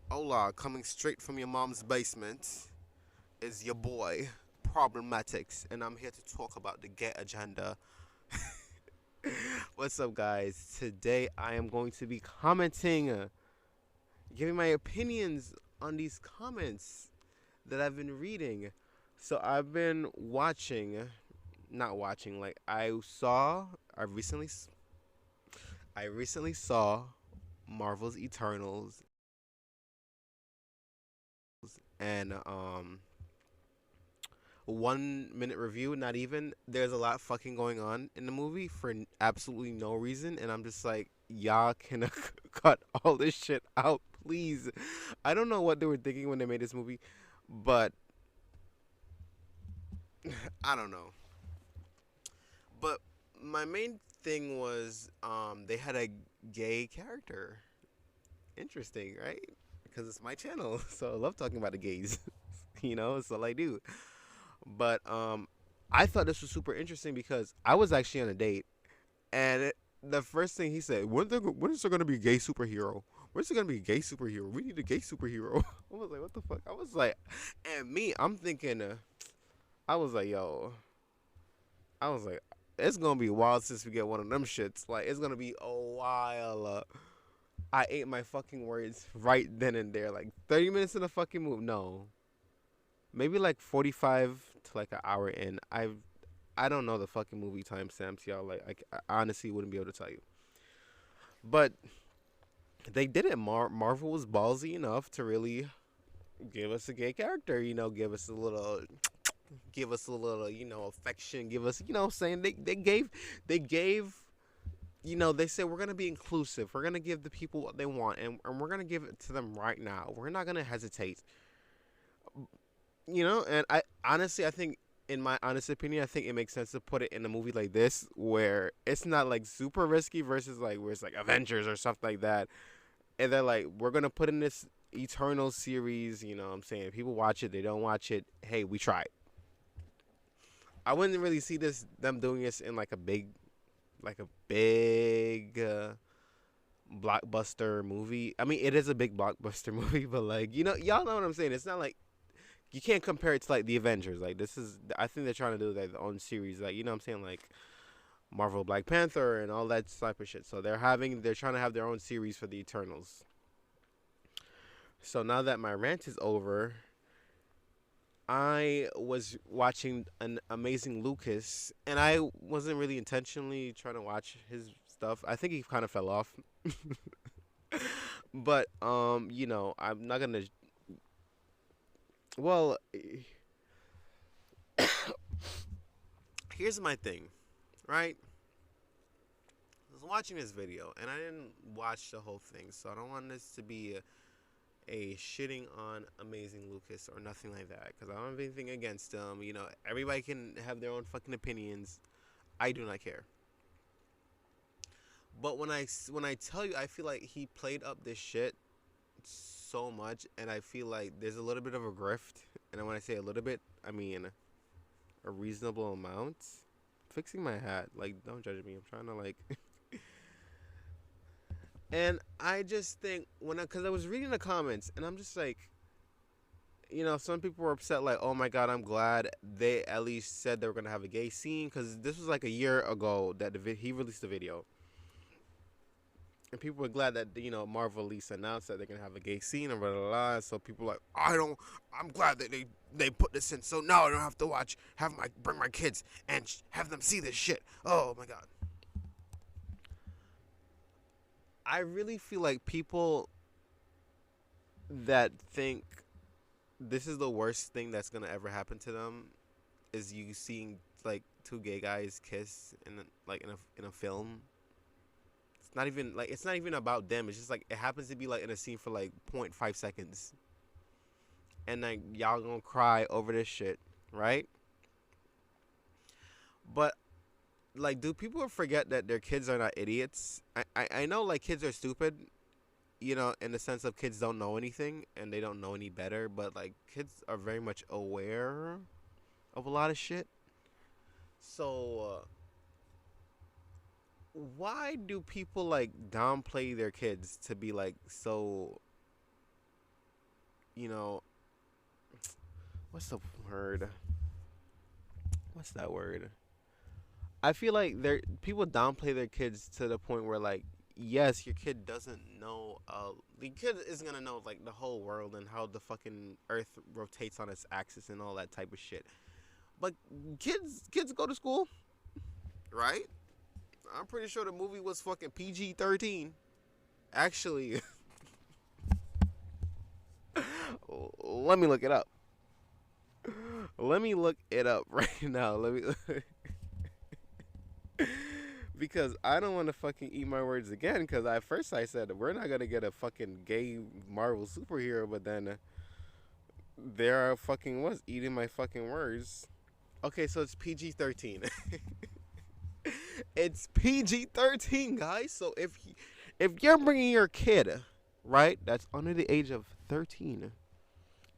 Hola, coming straight from your mom's basement is your boy, Problematics, and I'm here to talk about the Get Agenda. What's up, guys? Today I am going to be commenting, giving my opinions on these comments that I've been reading. So I've been watching, not watching, like I recently saw Marvel's Eternals and 1 minute review, not even. There's a lot fucking going on in the movie for absolutely no reason, and I'm just like, y'all can cut all this shit out, please. I don't know what they were thinking when they made this movie, but I don't know. But my main thing was they had a gay character. Interesting, right? Because it's my channel, so I love talking about the gays. It's all I do. But I thought this was super interesting because I was actually on a date, and the first thing he said, when is there gonna be a gay superhero? When's there gonna be a gay superhero? We need a gay superhero. I was like, what the fuck? I was like, and me, I'm thinking, I was like, yo, I was like, it's gonna be a while since we get one of them shits. Like, it's gonna be a while. I ate my fucking words right then and there. Like 30 minutes in the fucking movie. No, maybe like 45 to like an hour in. I don't know the fucking movie timestamps, y'all. Like, I honestly wouldn't be able to tell you. But they did it. Marvel was ballsy enough to really give us a gay character. Give us a little, affection. Give us, what I'm saying, they gave. They said we're gonna be inclusive. We're gonna give the people what they want, and we're gonna give it to them right now. We're not gonna hesitate. And I think, in my honest opinion, I think it makes sense to put it in a movie like this where it's not like super risky versus like where it's like Avengers or stuff like that. And they're like, we're gonna put in this Eternal series. What I'm saying, people watch it, they don't watch it. Hey, we tried. I wouldn't really see them doing this in like a big blockbuster movie. I mean, it is a big blockbuster movie, but like, y'all know what I'm saying. It's not like you can't compare it to like the Avengers. Like, this is, I think they're trying to do like their own series. Like, what I'm saying, like Marvel Black Panther and all that type of shit. So they're trying to have their own series for the Eternals. So now that my rant is over, I was watching an Amazing Lucas, and I wasn't really intentionally trying to watch his stuff. I think he kind of fell off. But I'm not gonna. Well, here's my thing, right? I was watching this video, and I didn't watch the whole thing, so I don't want this to be a shitting on Amazing Lucas or nothing like that, because I don't have anything against him. Everybody can have their own fucking opinions. I do not care. But when I tell you, I feel like he played up this shit so much, and I feel like there's a little bit of a grift. And when I say a little bit, I mean a reasonable amount. Fixing my hat, like, don't judge me. I'm trying to like. And I just think because I was reading the comments, and I'm just like, some people were upset, like, oh my god, I'm glad they at least said they were gonna have a gay scene, because this was like a year ago that he released the video, and people were glad that Marvel at least announced that they're gonna have a gay scene and blah blah blah. So people were like, I'm glad that they put this in, so now I don't have to bring my kids and have them see this shit. Oh my god, I really feel like people that think this is the worst thing that's gonna ever happen to them is you seeing like two gay guys kiss in a film. It's not even about them. It's just like it happens to be like in a scene for like 0.5 seconds, and like y'all gonna cry over this shit, right? But like, do people forget that their kids are not idiots? I know like kids are stupid, in the sense of kids don't know anything and they don't know any better, but like kids are very much aware of a lot of shit. So why do people like downplay their kids to be like so you know, what's the word? What's that word? I feel like people downplay their kids to the point where like, yes, your kid doesn't know. The kid isn't gonna know like the whole world and how the fucking Earth rotates on its axis and all that type of shit. But kids go to school, right? I'm pretty sure the movie was fucking PG-13. Actually, let me look it up. Let me look it up right now. Let me. Because I don't want to fucking eat my words again. Because at first I said we're not gonna get a fucking gay Marvel superhero, but then there are fucking was eating my fucking words. Okay, so it's PG-13. It's PG-13, guys. So if you're bringing your kid, right, that's under the age of 13,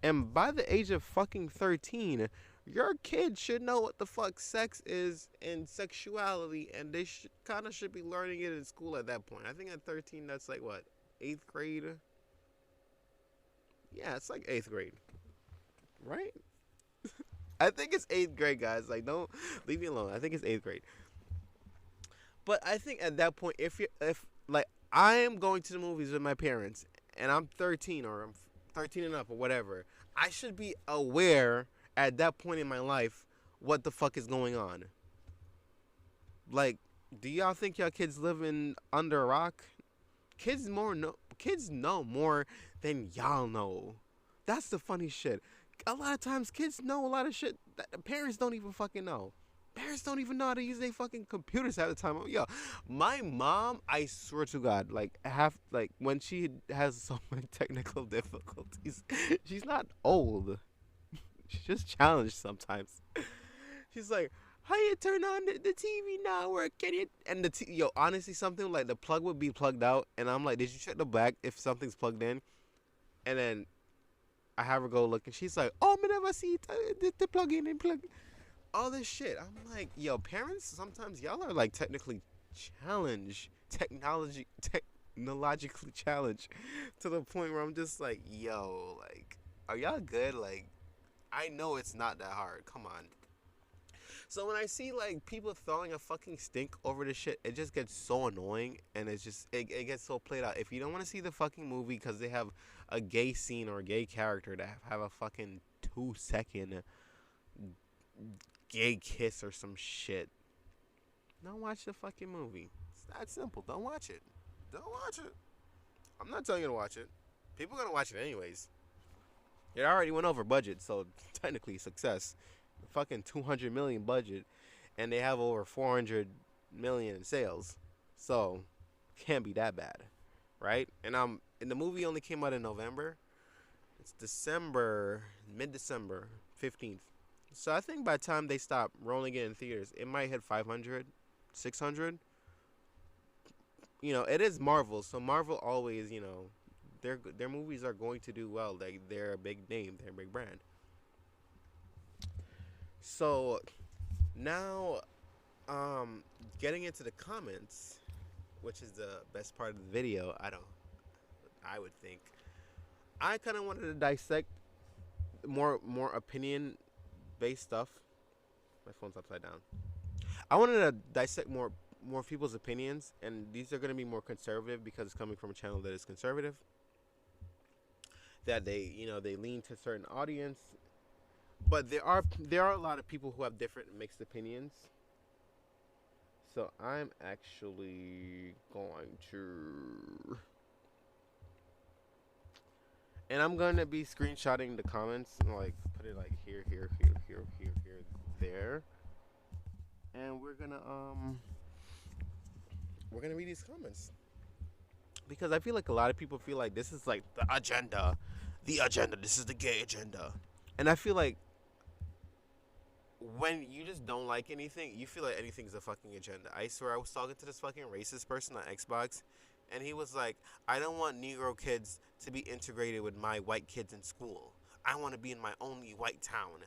and by the age of fucking 13, your kid should know what the fuck sex is and sexuality, and they should be learning it in school at that point. I think at 13, that's like what, 8th grade? Yeah, it's like 8th grade, right? I think it's 8th grade, guys. Like, don't leave me alone. I think it's 8th grade. But I think at that point, if like I am going to the movies with my parents, and I'm 13 or I'm 13 and up or whatever, I should be aware at that point in my life what the fuck is going on. Like, do y'all think y'all kids living under a rock? Kids know more than y'all know. That's the funny shit. A lot of times kids know a lot of shit that the parents don't even fucking know. Parents don't even know how to use their fucking computers half the time. Yo, my mom, I swear to God, like when she has so many technical difficulties, she's not old. She's just challenged sometimes. She's like, how you turn on the TV now? Where can you? And yo, honestly, something like the plug would be plugged out, and I'm like, did you check the back if something's plugged in? And then I have her go look, and she's like, oh, I never see the plug in and plug. All this shit. I'm like, yo, parents, sometimes y'all are like technically challenged, technologically challenged to the point where I'm just like, yo, like, are y'all good? Like, I know it's not that hard. Come on. So when I see like people throwing a fucking stink over this shit, it just gets so annoying, and it's just it gets so played out. If you don't want to see the fucking movie because they have a gay scene or a gay character that have a fucking 2-second gay kiss or some shit, don't watch the fucking movie. It's that simple. Don't watch it. Don't watch it. I'm not telling you to watch it. People are gonna watch it anyways. It already went over budget, so technically success. Fucking 200 million budget, and they have over 400 million in sales, so can't be that bad, right? And the movie only came out in November. It's December, mid-December 15th. So I think by the time they stop rolling it in theaters, it might hit 500, 600. You know, it is Marvel, so Marvel always, you know, their movies are going to do well. Like, they're a big name, they're a big brand. So now, getting into the comments, which is the best part of the video, I would think. I kind of wanted to dissect more opinion based stuff. My phone's upside down. I wanted to dissect more people's opinions, and these are going to be more conservative because it's coming from a channel that is conservative. That they lean to a certain audience. But there are a lot of people who have different mixed opinions. So I'm actually going to, and I'm going to be screenshotting the comments and like put it like here, there. And we're gonna read these comments. Because I feel like a lot of people feel like this is like the agenda. This is the gay agenda. And I feel like when you just don't like anything, you feel like anything's a fucking agenda. I swear, I was talking to this fucking racist person on Xbox, and he was like, I don't want Negro kids to be integrated with my white kids in school. I want to be in my only white town.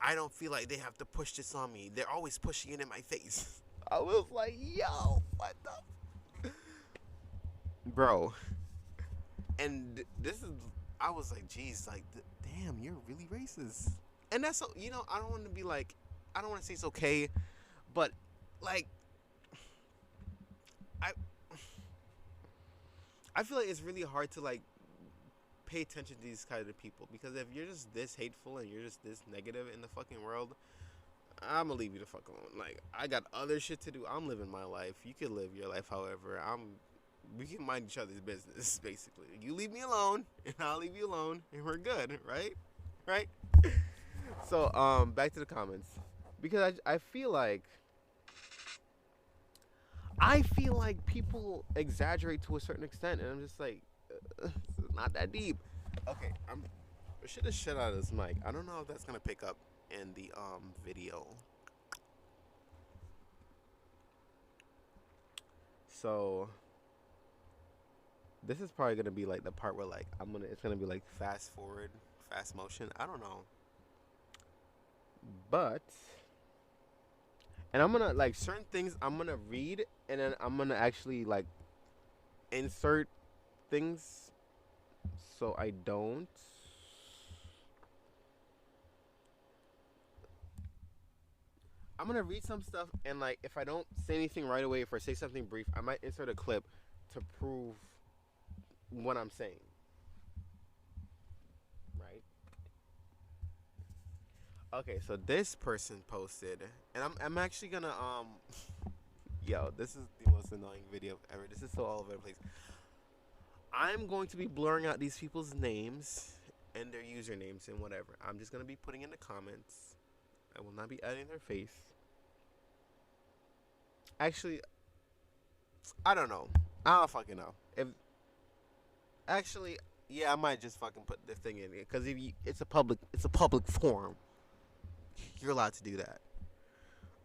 I don't feel like they have to push this on me. They're always pushing it in my face. I was like, yo, what the? Bro. And this is, I was like, geez, like, damn, you're really racist. And that's so, I don't want to be like, I don't want to say it's okay, but like, I I feel like it's really hard to like pay attention to these kind of people, because if you're just this hateful and you're just this negative in the fucking world, I'm gonna leave you the fuck alone. Like, I got other shit to do. I'm living my life. You can live your life, however. We can mind each other's business, basically. You leave me alone, and I'll leave you alone, and we're good, right? Right? So, back to the comments, because I feel like people exaggerate to a certain extent, and I'm just like, it's not that deep. Okay, I should have shut out of this mic. I don't know if that's gonna pick up in the video. So this is probably gonna be like the part where like it's gonna be like fast forward, fast motion. I don't know, but. And I'm gonna like certain things I'm gonna read, and then I'm gonna actually like insert things so I don't. I'm gonna read some stuff, and like if I don't say anything right away, if I say something brief, I might insert a clip to prove what I'm saying. Right? Okay, so this person posted, and I'm actually gonna yo, this is the most annoying video ever. This is so all over the place. I'm going to be blurring out these people's names and their usernames and whatever. I'm just gonna be putting in the comments. I will not be adding their face. Actually, I don't know. I don't fucking know. Yeah, I might just fucking put the thing in it, because it's a public forum. You're allowed to do that.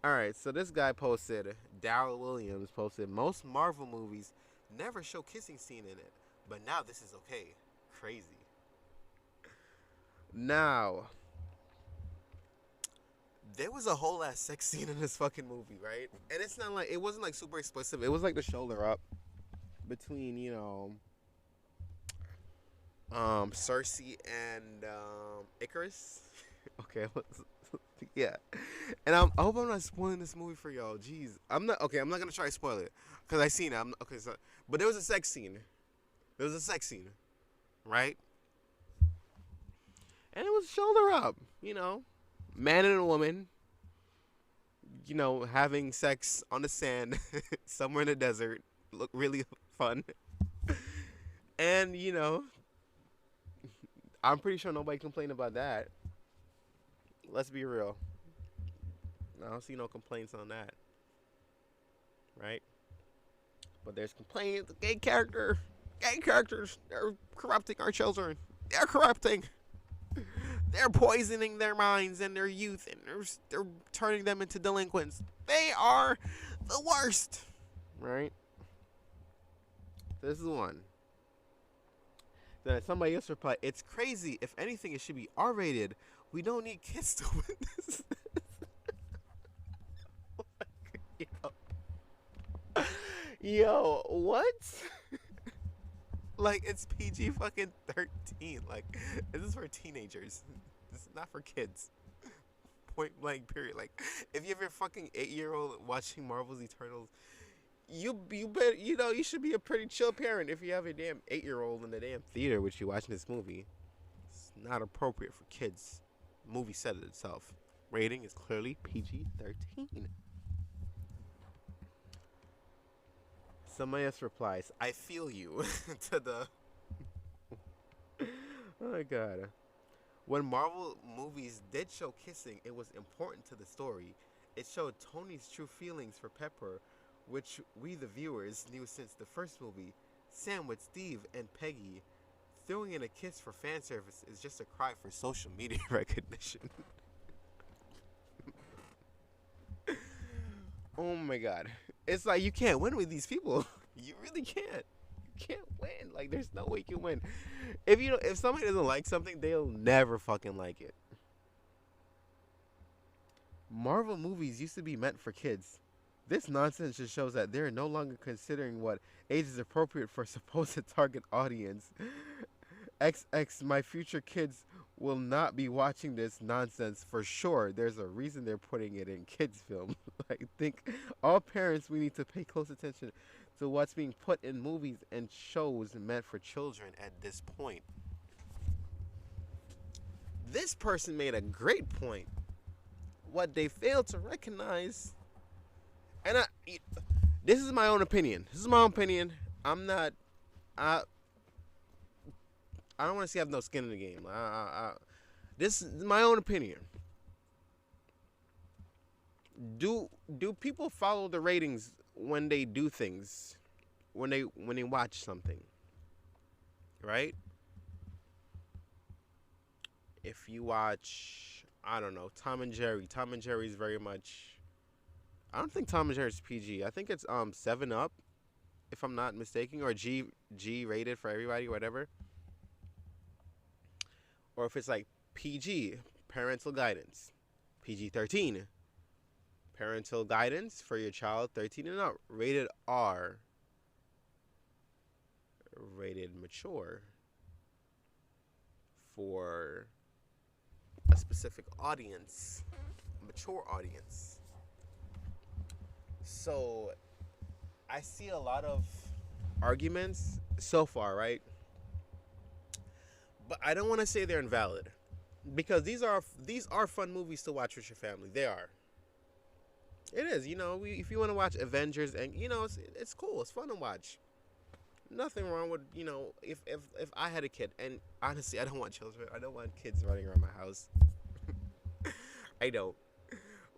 All right, so this guy posted, Daryl Williams posted, most Marvel movies never show kissing scene in it, but now this is okay. Crazy. Now, there was a whole ass sex scene in this fucking movie, right? And it's not like, it wasn't like super explicit. It was like the shoulder up between, Cersei and Icarus. Okay, yeah. And I hope I'm not spoiling this movie for y'all. Jeez, I'm not gonna try to spoil it, because I seen it. But there was a sex scene. Right? And it was shoulder up. Man and a woman. Having sex on the sand somewhere in the desert. Look really fun. And I'm pretty sure nobody complained about that. Let's be real. I don't see no complaints on that. Right? But there's complaints. Gay characters, they're corrupting our children. They're corrupting. They're poisoning their minds and their youth, and they're turning them into delinquents. They are the worst. Right? This is one. Then somebody else replied, it's crazy. If anything, it should be R-rated. We don't need kids to witness this. Yo, what? Like, it's PG fucking 13. Like, this is for teenagers. This is not for kids. Point blank, period. Like, if you have your fucking 8-year-old watching Marvel's Eternals, you better, you should be a pretty chill parent if you have a damn 8-year-old in the damn theater with you watching this movie. It's not appropriate for kids. The movie said it itself. Rating is clearly PG-13. Somebody else replies, I feel you, to the... Oh my god. When Marvel movies did show kissing, it was important to the story. It showed Tony's true feelings for Pepper, which we the viewers knew since the first movie. Sam with Steve and Peggy. Throwing in a kiss for fan service is just a cry for social media recognition. Oh my god. It's like, you can't win with these people. You really can't. You can't win. Like, there's no way you can win. If somebody doesn't like something, they'll never fucking like it. Marvel movies used to be meant for kids. This nonsense just shows that they're no longer considering what age is appropriate for supposed target audience. XX, my future kids will not be watching this nonsense for sure. There's a reason they're putting it in kids' film. I think all parents, we need to pay close attention to what's being put in movies and shows meant for children at this point. This person made a great point. What they fail to recognize, and this is my own opinion. This is my own opinion. I'm not. I don't want to say I have no skin in the game. This is my own opinion. Do people follow the ratings when they do things, when they watch something, right? If you watch, I don't know, Tom and Jerry. Tom and Jerry is very much. I don't think Tom and Jerry is PG. I think it's 7 Up, if I'm not mistaken, or G rated for everybody, or whatever. Or if it's like PG, parental guidance, PG-13, parental guidance for your child 13 and up, rated R, rated mature for a specific audience, mature audience. So I see a lot of arguments so far, right? But I don't want to say they're invalid, because these are fun movies to watch with your family. They are. It is, if you want to watch Avengers, and it's cool. It's fun to watch. Nothing wrong with if I had a kid, and honestly, I don't want children. I don't want kids running around my house. I don't.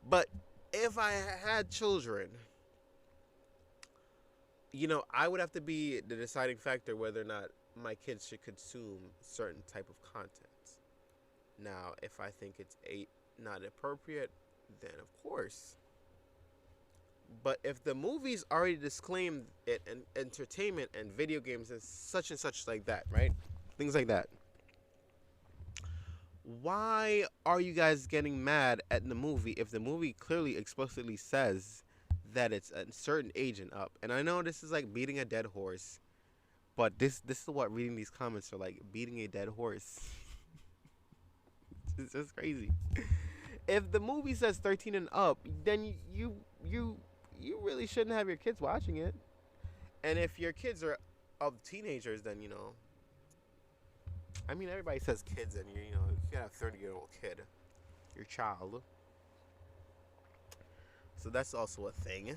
But if I had children, I would have to be the deciding factor whether or not my kids should consume certain type of content. Now, if I think it's not appropriate, then of course. But if the movies already disclaim it and entertainment and video games and such like that, right? Things like that. Why are you guys getting mad at the movie if the movie clearly explicitly says that it's a certain age and up? And I know this is like beating a dead horse, but this is what reading these comments are like, beating a dead horse. It's just crazy. If the movie says 13 and up, then you really shouldn't have your kids watching it. And if your kids are of teenagers, then I mean, everybody says kids, and you got a 30-year-old kid, your child. So that's also a thing.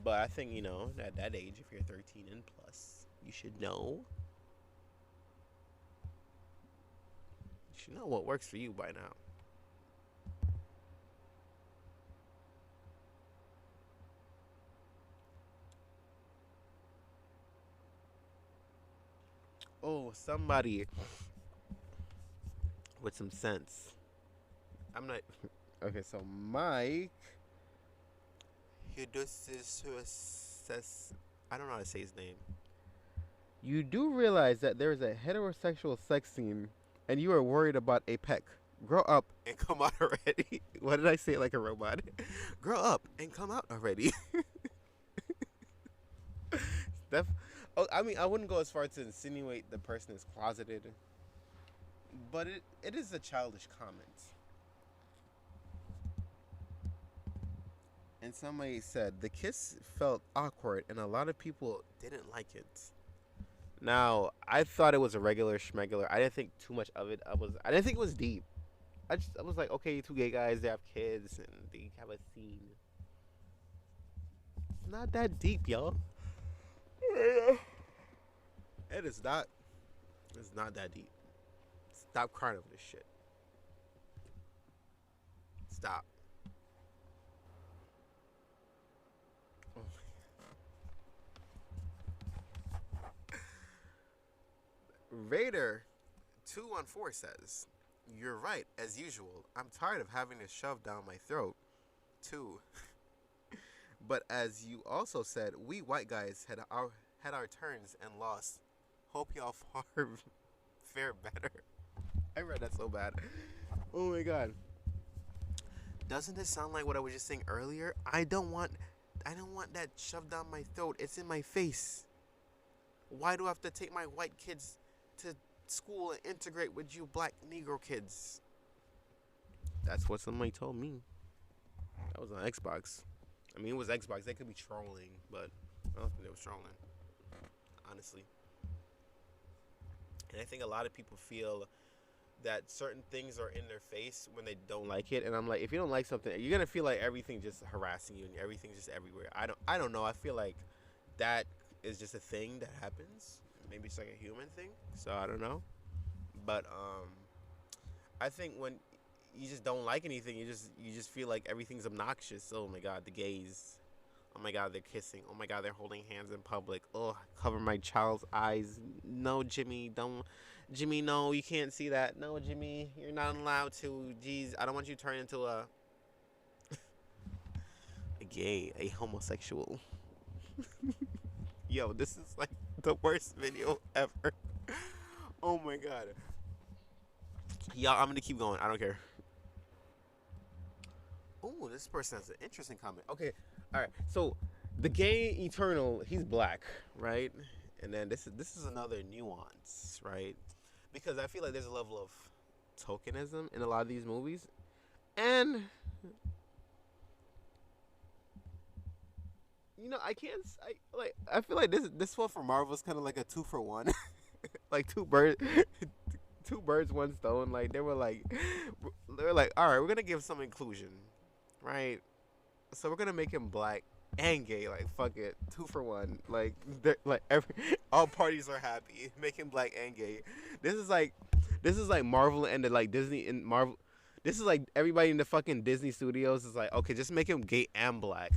But I think at that age, if you're 13 and plus, you should know. You should know what works for you by now. Oh, somebody with some sense. I'm not. Okay, so Mike. I don't know how to say his name. You do realize that there is a heterosexual sex scene, and you are worried about a peck. Grow up and come out already. What did I say like a robot? Grow up and come out already. I mean, I wouldn't go as far to insinuate the person is closeted, but it is a childish comment. And somebody said the kiss felt awkward, and a lot of people didn't like it. Now, I thought it was a regular schmegular. I didn't think too much of it. I didn't think it was deep. I was like, okay, two gay guys, they have kids, and they have a scene. It's not that deep, y'all. It is not. It's not that deep. Stop crying over this shit. Stop. Oh Raider 214 says, "You're right, as usual. I'm tired of having it shoved down my throat, too. But as you also said, we white guys had our turns and lost. Hope y'all fare better." I read that so bad. Oh my god. Doesn't this sound like what I was just saying earlier? I don't want that shoved down my throat. It's in my face. Why do I have to take my white kids to school and integrate with you black Negro kids. That's what somebody told me. That was on Xbox. I mean, it was Xbox. They could be trolling, but I don't think they was trolling, honestly. And I think a lot of people feel that certain things are in their face when they don't like it. And I'm like, if you don't like something, you're gonna feel like everything just harassing you and everything's just everywhere. I don't know. I feel like that is just a thing that happens. Maybe it's like a human thing. So I don't know. But I think when you just don't like anything, you just feel like everything's obnoxious. Oh my God, the gays. Oh my God, they're kissing. Oh my God, they're holding hands in public. Oh, cover my child's eyes. No, Jimmy, don't. Jimmy, no, you can't see that. No, Jimmy, you're not allowed to. Jeez, I don't want you to turn into a gay, a homosexual. Yo, this is like the worst video ever. Oh my God. Y'all, I'm gonna keep going. I don't care. Oh, this person has an interesting comment. Okay, all right. So, the gay Eternal, he's black, right? And then this is another nuance, right? Because I feel like there's a level of tokenism in a lot of these movies, and I can't. I feel like this one for Marvel is kind of like a 2-for-1, like two birds, one stone. Like they were like, all right, we're gonna give some inclusion, right? So we're gonna make him black and gay. Like fuck it, 2-for-1. Like all parties are happy. Make him black and gay. This is like Marvel and like Disney and Marvel. This is like everybody in the fucking Disney studios is like, okay, just make him gay and black.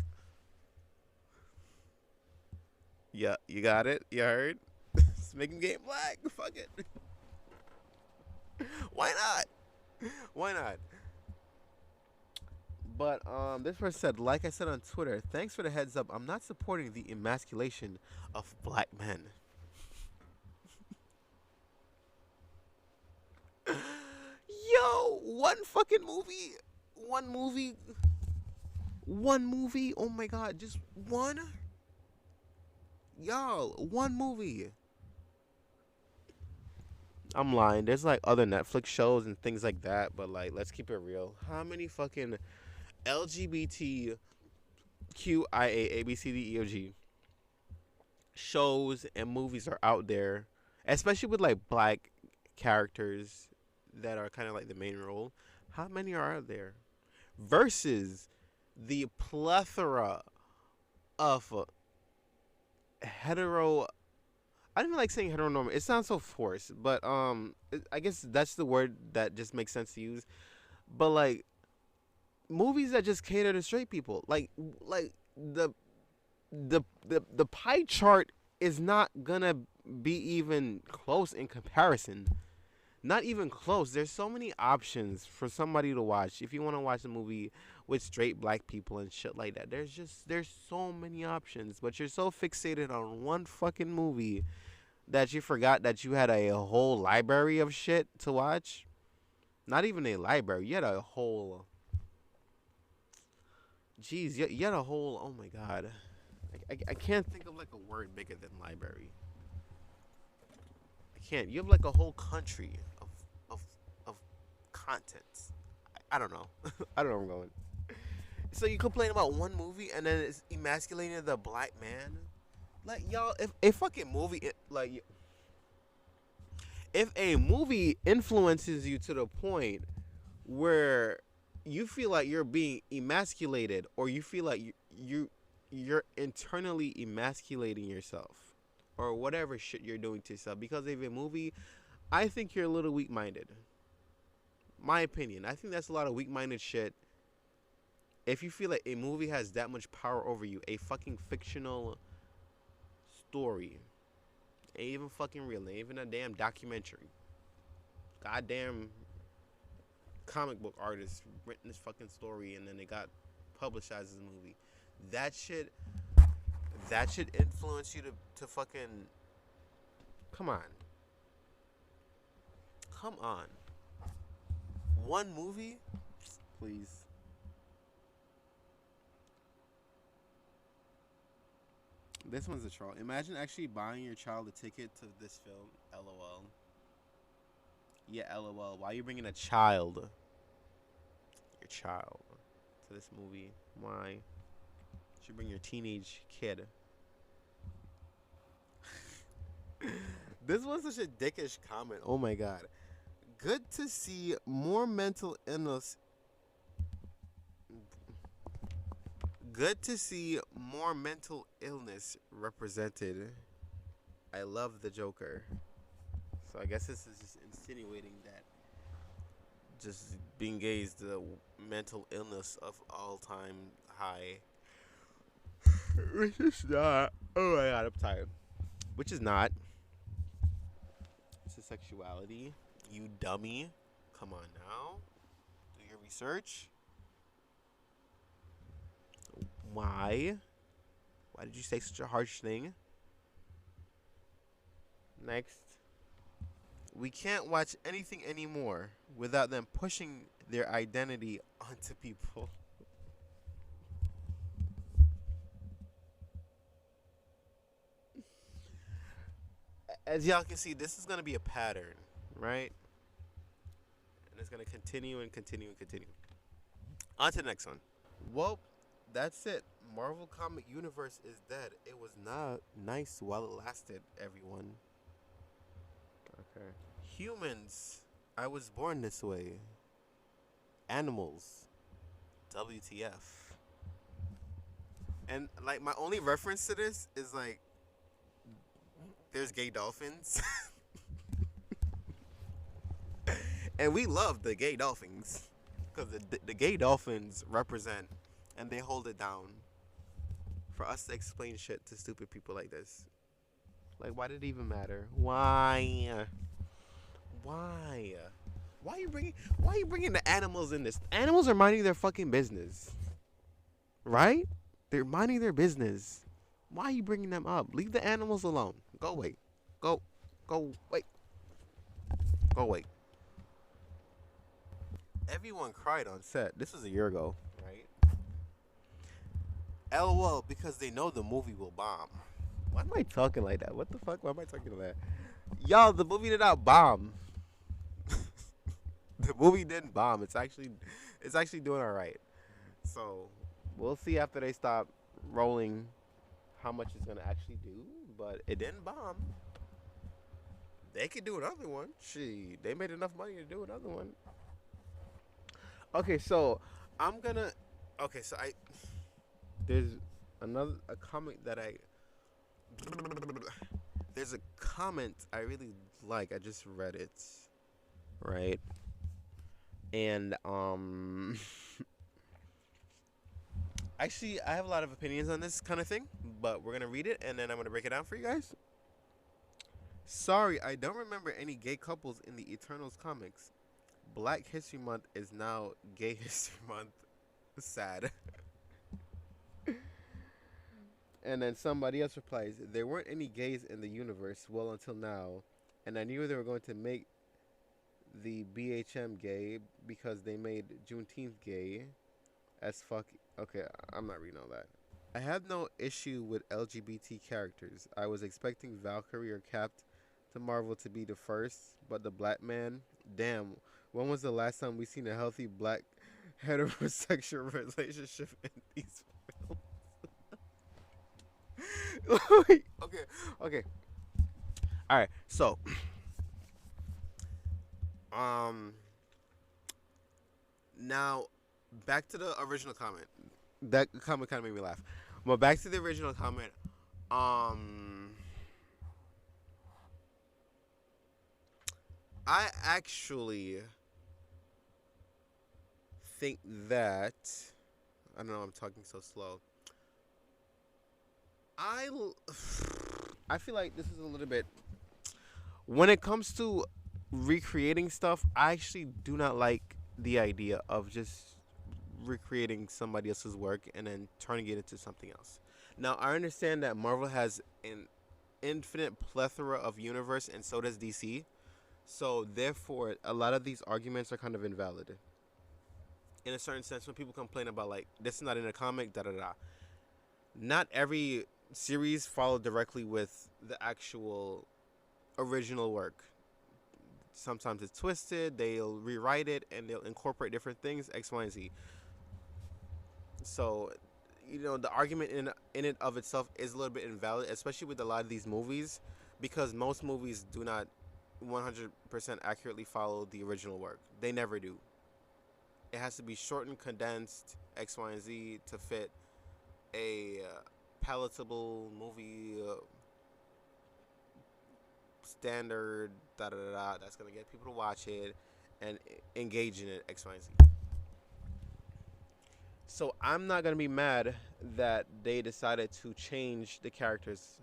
Yeah, you got it. You heard. Just make him gay and black. Fuck it. Why not? Why not? But this person said, like I said on Twitter, thanks for the heads up. I'm not supporting the emasculation of black men. Yo, one movie, one movie. Oh my God, just one. Y'all, one movie. I'm lying. There's like other Netflix shows and things like that, but like, let's keep it real. How many fucking LGBTQIA ABCDEFG shows and movies are out there, especially with like black characters that are kind of like the main role? How many are out there? Versus the plethora of hetero. I don't even like saying heteronormative. It sounds so forced, but I guess that's the word that just makes sense to use. But like movies that just cater to straight people, like the pie chart is not gonna be even close in comparison. Not even close. There's so many options for somebody to watch. If you want to watch a movie with straight black people and shit like that, there's so many options. But you're so fixated on one fucking movie that you forgot that you had a whole library of shit to watch. Not even a library. You had a whole. Jeez, you had a whole. Oh my God. I can't think of like a word bigger than library. I can't. You have like a whole country of of content. I don't know. I don't know where I'm going. So you complain about one movie and then it's emasculating the black man. Like y'all, if a fucking movie like if a movie influences you to the point where you feel like you're being emasculated or you feel like you're internally emasculating yourself or whatever shit you're doing to yourself because of a movie, I think you're a little weak-minded. My opinion. I think that's a lot of weak-minded shit. If you feel like a movie has that much power over you, a fucking fictional story, ain't even fucking real, ain't even a damn documentary. Goddamn comic book artist written this fucking story and then it got published as a movie. That shit influence you to fucking come on. Come on. One movie? Please. This one's a troll. Imagine actually buying your child a ticket to this film. LOL. Yeah, LOL. Why are you bringing a child, your child, to this movie? Why? You should bring your teenage kid. This was such a dickish comment. Oh my god. Good to see more mental illness. Good to see more mental illness represented. I love the Joker. So I guess this is just insinuating that just being gay is the mental illness of all time high. Which is not. Oh my god, I'm tired. Which is not. It's a sexuality. You dummy. Come on now. Do your research. Why? Why did you say such a harsh thing? Next. We can't watch anything anymore without them pushing their identity onto people. As y'all can see, this is going to be a pattern, right? And it's going to continue and continue and continue. On to the next one. Well, that's it. Marvel Comic Universe is dead. It was not nice while it lasted, everyone. Okay. Humans. I was born this way. Animals. WTF. And like my only reference to this is like there's gay dolphins. And we love the gay dolphins because the gay dolphins represent and they hold it down for us to explain shit to stupid people like this. Like, why did it even matter? Why? Why? Why are you bringing the animals in this? Animals are minding their fucking business, right? They're minding their business. Why are you bringing them up? Leave the animals alone. Go away. Go wait. Go away. Everyone cried on set. This was a year ago, right? LOL, because they know the movie will bomb. Why am I talking like that? What the fuck? Why am I talking like that? Y'all, the movie did not bomb. The movie didn't bomb. It's actually doing all right. So we'll see after they stop rolling how much it's gonna actually do. But it didn't bomb. They could do another one. They made enough money to do another one. Okay, so I'm gonna. Okay, so there's a comment that there's a comment I really like. I just read it, right? And actually I have a lot of opinions on this kind of thing, but we're gonna read it and then I'm gonna break it down for you guys. Sorry, I don't remember any gay couples in the Eternals comics. Black History Month is now Gay History Month. Sad. And then somebody else replies, there weren't any gays in the universe, well, until now. And I knew they were going to make the BHM gay because they made Juneteenth gay as fuck. Okay, I'm not reading all that. I have no issue with LGBT characters. I was expecting Valkyrie or Cap to Marvel to be the first, but the black man, damn, when was the last time we seen a healthy black heterosexual relationship in these films? Okay. All right, so now back to the original comment. That comment kind of made me laugh. But back to the original comment. I actually think that I don't know. I'm talking so slow. I feel like this is a little bit. When it comes to recreating stuff, I actually do not like the idea of just recreating somebody else's work and then turning it into something else. Now, I understand that Marvel has an infinite plethora of universe, and so does DC. So, therefore, a lot of these arguments are kind of invalid. In a certain sense, when people complain about, like, this is not in a comic, da-da-da. Not every series followed directly with the actual original work. Sometimes it's twisted. They'll rewrite it and they'll incorporate different things, X, Y, and Z. So, the argument in it of itself is a little bit invalid, especially with a lot of these movies, because most movies do not 100% accurately follow the original work. They never do. It has to be shortened, condensed, X, Y, and Z to fit a palatable movie standard. Da da da da. That's gonna get people to watch it and engage in it. X, Y, and Z. So I'm not gonna be mad that they decided to change the characters,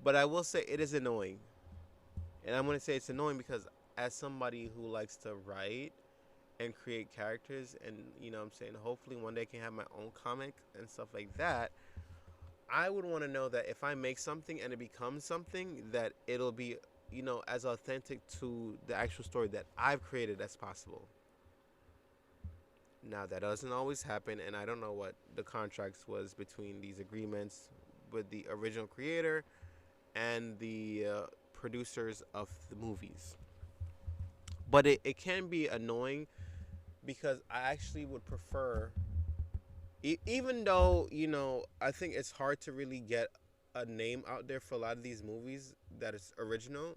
but I will say it is annoying, and I'm gonna say it's annoying because as somebody who likes to write and create characters, and I'm saying hopefully one day I can have my own comic and stuff like that. I would want to know that if I make something and it becomes something, that it'll be as authentic to the actual story that I've created as possible. Now that doesn't always happen, and I don't know what the contracts was between these agreements with the original creator and the producers of the movies. But it can be annoying because I actually would prefer, even though I think it's hard to really get a name out there for a lot of these movies that is original,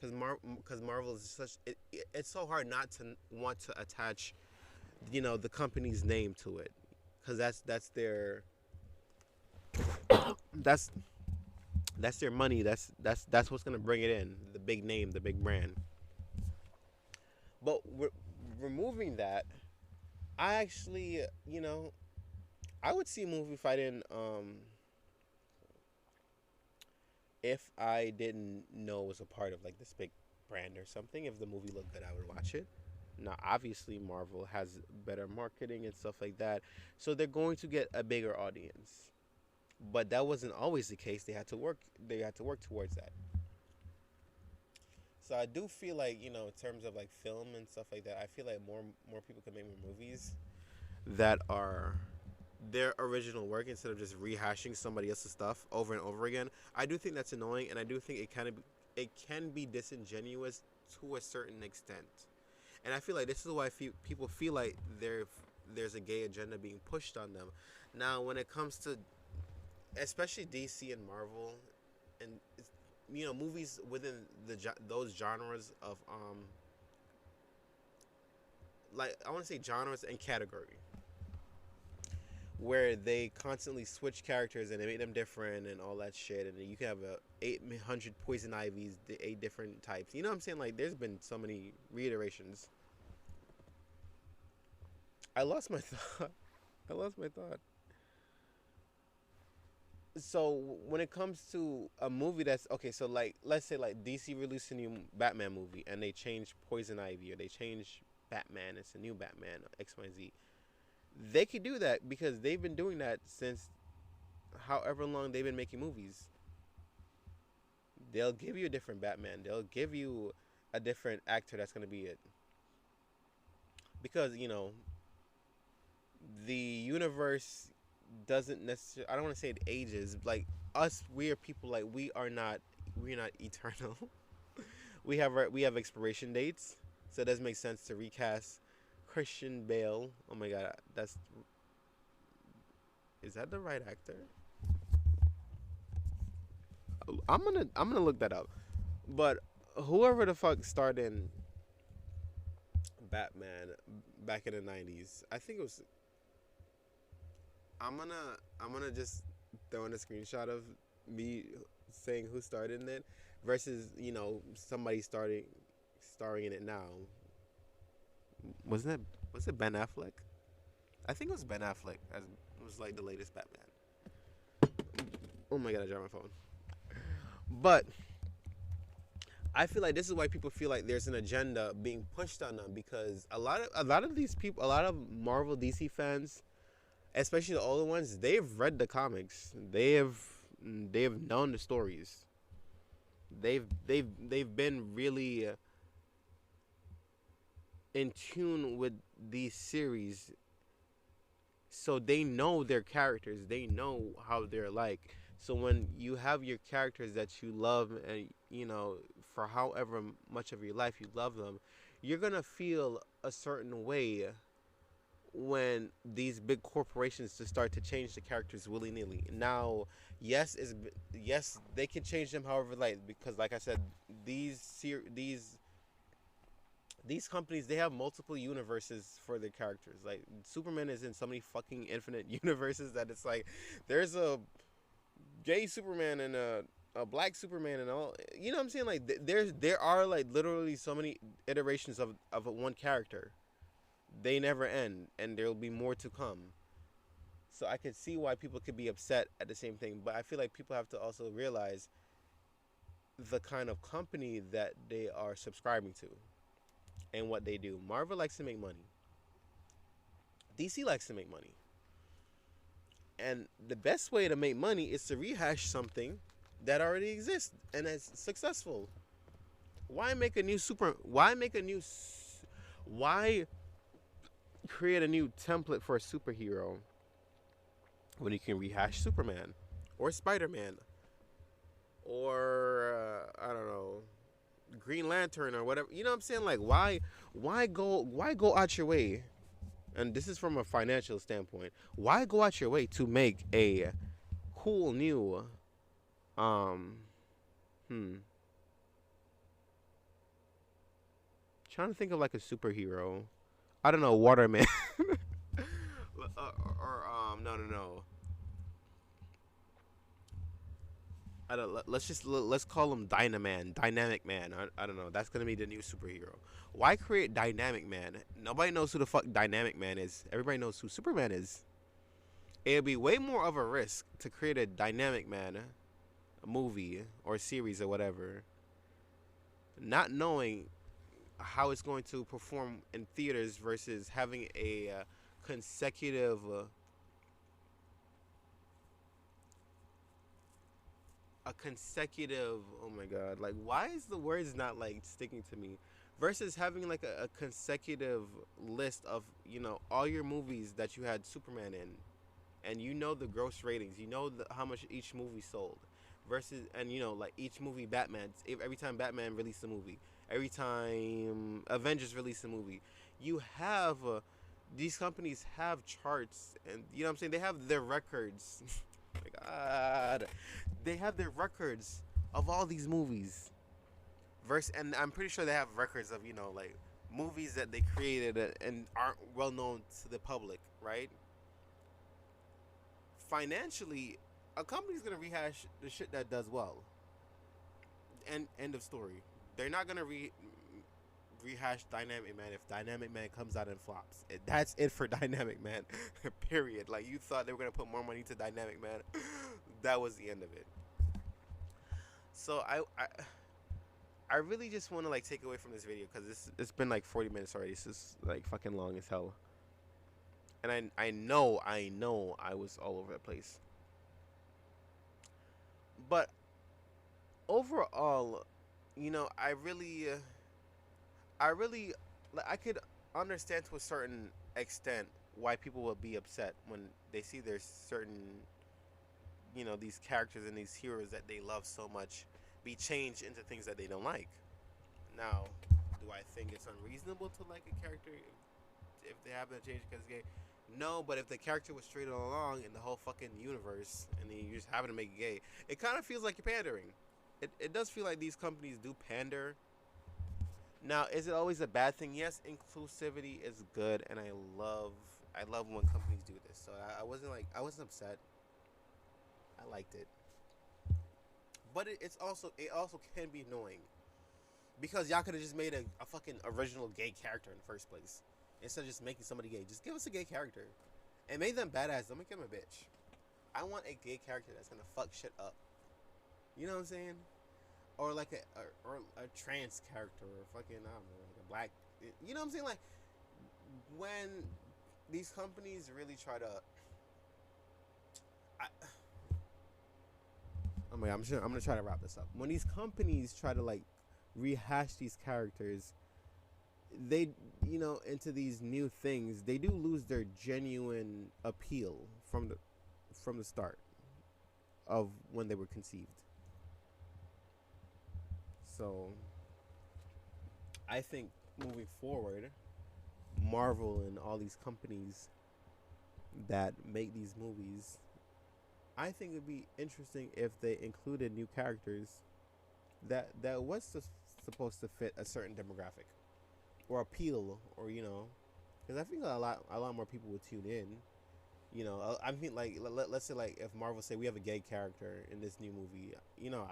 because Marvel is it's so hard not to want to attach the company's name to it, because that's their that's their money. That's what's gonna bring it in, the big name, the big brand. But removing that, I actually, I would see a movie if I didn't know it was a part of like this big brand or something. If the movie looked good, I would watch it. Now, obviously, Marvel has better marketing and stuff like that, so they're going to get a bigger audience. But that wasn't always the case. They had to work. They had to work towards that. So I do feel like in terms of like film and stuff like that, I feel like more people can make more movies that are their original work instead of just rehashing somebody else's stuff over and over again. I do think that's annoying, and I do think it can be disingenuous to a certain extent. And I feel like this is why people feel like there's a gay agenda being pushed on them. Now, when it comes to especially DC and Marvel, and movies within those genres of like I want to say genres and category, where they constantly switch characters and they make them different and all that shit, and then you can have 800 poison ivies, the 8 different types. You know what I'm saying? Like, there's been so many reiterations. I lost my thought. I lost my thought. So when it comes to a movie that's okay, so like let's say like DC released a new Batman movie and they change Poison Ivy, or they change Batman, it's a new Batman, X, Y, and Z. They could do that because they've been doing that since however long they've been making movies. They'll give you a different Batman. They'll give you a different actor that's going to be it. Because, the universe doesn't necessarily, I don't want to say it ages. Like us, we are people, like we're not eternal. we have expiration dates. So it doesn't make sense to recast Christian Bale. Oh my god, is that the right actor? I'm gonna look that up. But whoever the fuck starred in Batman back in the 90s, I think it was. I'm gonna just throw in a screenshot of me saying who starred in it versus somebody starring in it now. Was it Ben Affleck? I think it was Ben Affleck. As it was like the latest Batman. Oh my god, I dropped my phone. But I feel like this is why people feel like there's an agenda being pushed on them, because a lot of these people, a lot of Marvel DC fans, especially the older ones, they've read the comics. They've known the stories. They've been really in tune with these series, so they know their characters. They know how they're like. So when you have your characters that you love and for however much of your life you love them, you're gonna feel a certain way when these big corporations just start to change the characters willy nilly. Now, yes, they can change them however like, because like I said, these companies, they have multiple universes for their characters. Like Superman is in so many fucking infinite universes that it's like there's a gay Superman and a black Superman and all. You know what I'm saying? Like there are like literally so many iterations of one character. They never end, and there'll be more to come. So I can see why people could be upset at the same thing, but I feel like people have to also realize the kind of company that they are subscribing to and what they do. Marvel likes to make money. DC likes to make money. And the best way to make money is to rehash something that already exists and is successful. Why make a new why create a new template for a superhero when you can rehash Superman or Spider-Man or I don't know, Green Lantern or whatever. You know what I'm saying? Like why go out your way? And this is from a financial standpoint. Why go out your way to make a cool new trying to think of like a superhero. I don't know, Waterman. No. I don't. Let's call him Dynamic Man. I don't know. That's gonna be the new superhero. Why create Dynamic Man? Nobody knows who the fuck Dynamic Man is. Everybody knows who Superman is. It'd be way more of a risk to create a Dynamic Man, a movie or series or whatever, not knowing how it's going to perform in theaters versus having a consecutive. Oh my god, like why is the words not like sticking to me versus having like a consecutive list of, you know, all your movies that you had Superman in, and you know the gross ratings, you know how much each movie sold versus, and you know, like each movie Batman, every time Batman released a movie, every time Avengers released a movie, you have these companies have charts, and you know what I'm saying, they have their records. Oh my god, they have their records of all these movies. And I'm pretty sure they have records of, you know, like movies that they created and aren't well known to the public, right? Financially, a company's gonna rehash the shit that does well. And end of story. They're not gonna rehash Dynamic Man if Dynamic Man comes out and flops. That's it for Dynamic Man. Period. Like, you thought they were gonna put more money to Dynamic Man. That was the end of it. So I really just want to like take away from this video because it's been like 40 minutes already. This is like fucking long as hell. And I know I was all over the place. But overall, you know, I could understand to a certain extent why people will be upset when they see there's certain, you know, these characters and these heroes that they love so much be changed into things that they don't like. Now, do I think it's unreasonable to like a character if they happen to change because gay? No, but if the character was straight along in the whole fucking universe and then you just happen to make it gay, it kind of feels like you're pandering. It does feel like these companies do pander. Now, is it always a bad thing? Yes, inclusivity is good, and I love when companies do this. So I wasn't upset. I liked it. But it also can be annoying because y'all could have just made a fucking original gay character in the first place instead of just making somebody gay. Just give us a gay character and make them badass. Don't make them a bitch. I want a gay character that's gonna fuck shit up. You know what I'm saying? Or like a trans character, or fucking, I don't know, like a black. You know what I'm saying? Like when these companies really try to. Oh my god, I'm gonna try to wrap this up. When these companies try to like rehash these characters, they, you know, into these new things, they do lose their genuine appeal from the start of when they were conceived. So I think moving forward, Marvel and all these companies that make these movies, I think it'd be interesting if they included new characters that was supposed to fit a certain demographic or appeal, or because I think a lot more people would tune in. I mean, like let's say like if Marvel say we have a gay character in this new movie,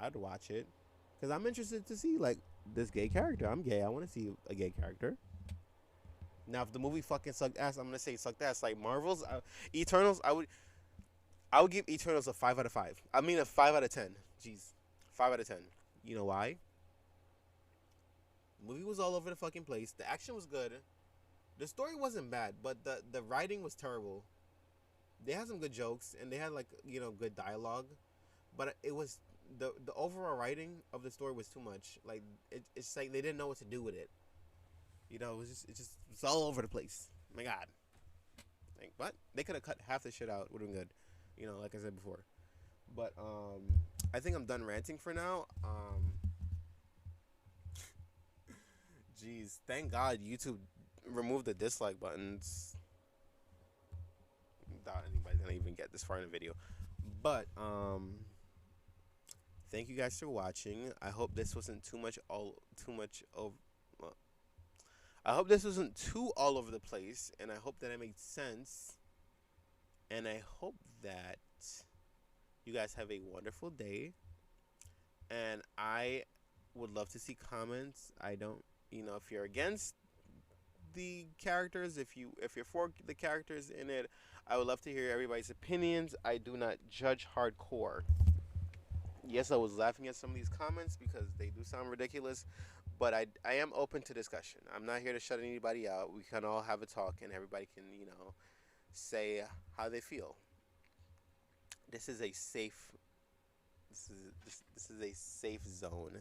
I'd watch it because I'm interested to see like this gay character. I'm gay. I want to see a gay character. Now, if the movie fucking sucked ass, I'm gonna say sucked ass. Like Marvel's Eternals, I would give Eternals a 5 out of 5. I mean a 5 out of 10. Jeez, 5 out of 10. You know why? The movie was all over the fucking place. The action was good. The story wasn't bad, but the writing was terrible. They had some good jokes and they had like good dialogue, but it was the overall writing of the story was too much. Like it's like they didn't know what to do with it. It's all over the place. My God. Like, but they could have cut half the shit out. Would have been good. Like I said before. But I think I'm done ranting for now. Jeez, thank God YouTube removed the dislike buttons. Doubt anybody's gonna even get this far in the video. But thank you guys for watching. I hope this wasn't too much of. I hope this wasn't too all over the place, and I hope that it made sense. And I hope that you guys have a wonderful day. And I would love to see comments. I don't, if you're against the characters, if you're for the characters in it, I would love to hear everybody's opinions. I do not judge hardcore. Yes, I was laughing at some of these comments because they do sound ridiculous, but I am open to discussion. I'm not here to shut anybody out. We can all have a talk and everybody can, say how they feel. This is a safe this is a safe zone.